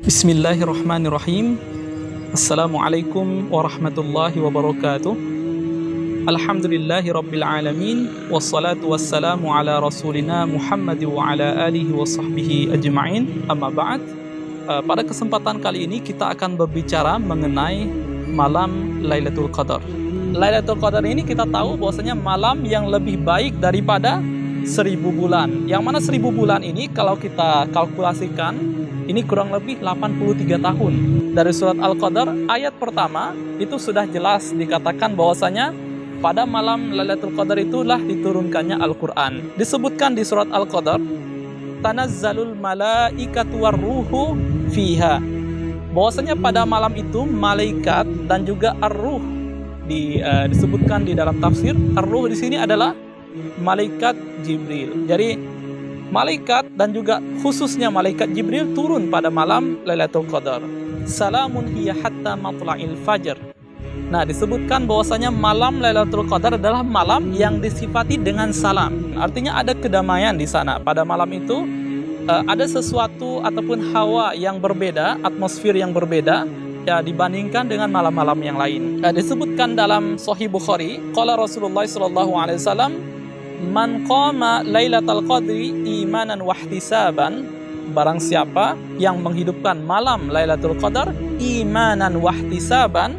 Bismillahirrahmanirrahim. Assalamualaikum warahmatullahi wabarakatuh. Alhamdulillahi rabbil alamin. Wassalatu wassalamu ala rasulina Muhammad wa ala alihi wa sahbihi ajma'in. Amma ba'd. Pada kesempatan kali ini kita akan berbicara mengenai malam Lailatul Qadar. Lailatul Qadar ini kita tahu bahwasanya malam yang lebih baik daripada 1000 bulan. Yang mana 1000 bulan ini kalau kita kalkulasikan ini kurang lebih 83 tahun. Dari surat Al-Qadar ayat pertama itu sudah jelas dikatakan bahwasanya pada malam Lailatul Qadar itulah diturunkannya Al-Qur'an. Disebutkan di surat Al-Qadar, tanazzalul malaikatu warruhu fiha. Bahwasanya pada malam itu malaikat dan juga ar-ruh disebutkan di dalam tafsir. Ar-ruh di sini adalah malaikat Jibril. Jadi malaikat dan juga khususnya malaikat Jibril turun pada malam Lailatul Qadar. Salamun hiya hatta matla'il fajr. Nah, disebutkan bahwasanya malam Lailatul Qadar adalah malam yang disifati dengan salam. Artinya ada kedamaian di sana. Pada malam itu ada sesuatu ataupun hawa yang berbeda, atmosfer yang berbeda ya dibandingkan dengan malam-malam yang lain. Disebutkan dalam Sahih Bukhari, qala Rasulullah sallallahu alaihi wasallam, man qama lailatul qadri imanan wahtisaban, barang siapa yang menghidupkan malam Lailatul Qadar imanan wahtisaban,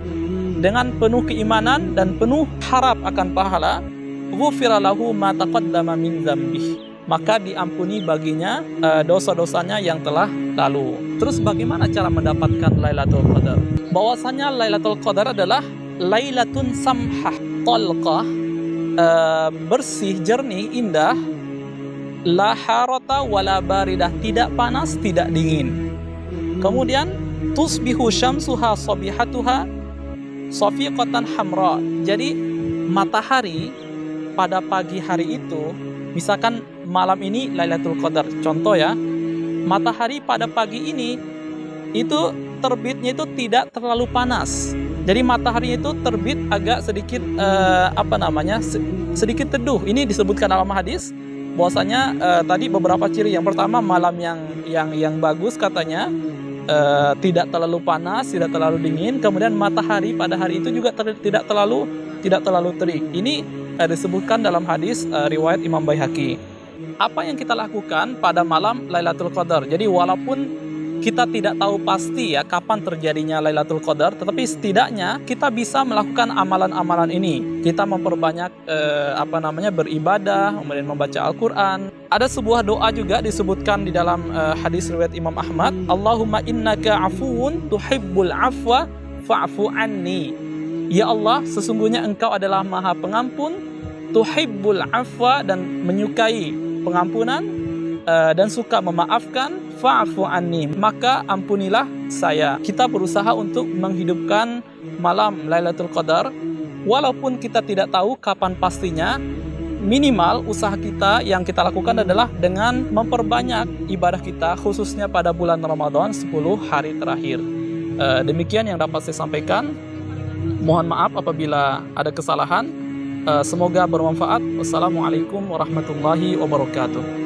dengan penuh keimanan dan penuh harap akan pahala, ghufira lahu ma taqaddama min dzambih, maka diampuni baginya dosa-dosanya yang telah lalu. Terus bagaimana cara mendapatkan Lailatul Qadar? Bahwasanya Lailatul Qadar adalah lailatun samhah talqah, bersih, jernih, indah, la harata wala baridah, tidak panas, tidak dingin. Kemudian tusbihu syamsuha sabihatuha safiqatan hamra. Jadi matahari pada pagi hari itu, misalkan malam ini Lailatul Qadar, contoh ya, matahari pada pagi ini itu terbitnya itu tidak terlalu panas. Jadi matahari itu terbit agak sedikit sedikit teduh. Ini disebutkan dalam hadis bahwasanya tadi beberapa ciri. Yang pertama, malam yang bagus katanya tidak terlalu panas, tidak terlalu dingin. Kemudian matahari pada hari itu juga tidak terlalu terik. Ini disebutkan dalam hadis riwayat Imam Baihaqi. Apa yang kita lakukan pada malam Lailatul Qadar? Jadi walaupun kita tidak tahu pasti ya kapan terjadinya Lailatul Qadar, tetapi setidaknya kita bisa melakukan amalan-amalan ini. Kita memperbanyak beribadah, kemudian membaca Al-Qur'an. Ada sebuah doa juga disebutkan di dalam hadis riwayat Imam Ahmad, Allahumma innaka afuwun tuhibbul afwa fa'fu anni. Ya Allah, sesungguhnya Engkau adalah Maha Pengampun, tuhibbul afwa, dan menyukai pengampunan dan suka memaafkan, fa'fu anni, maka ampunilah saya. Kita berusaha untuk menghidupkan malam Lailatul Qadar walaupun kita tidak tahu kapan pastinya. Minimal usaha kita yang kita lakukan adalah dengan memperbanyak ibadah kita, khususnya pada bulan Ramadan 10 hari terakhir. Demikian yang dapat saya sampaikan. Mohon maaf apabila ada kesalahan. Semoga bermanfaat. Wassalamualaikum warahmatullahi wabarakatuh.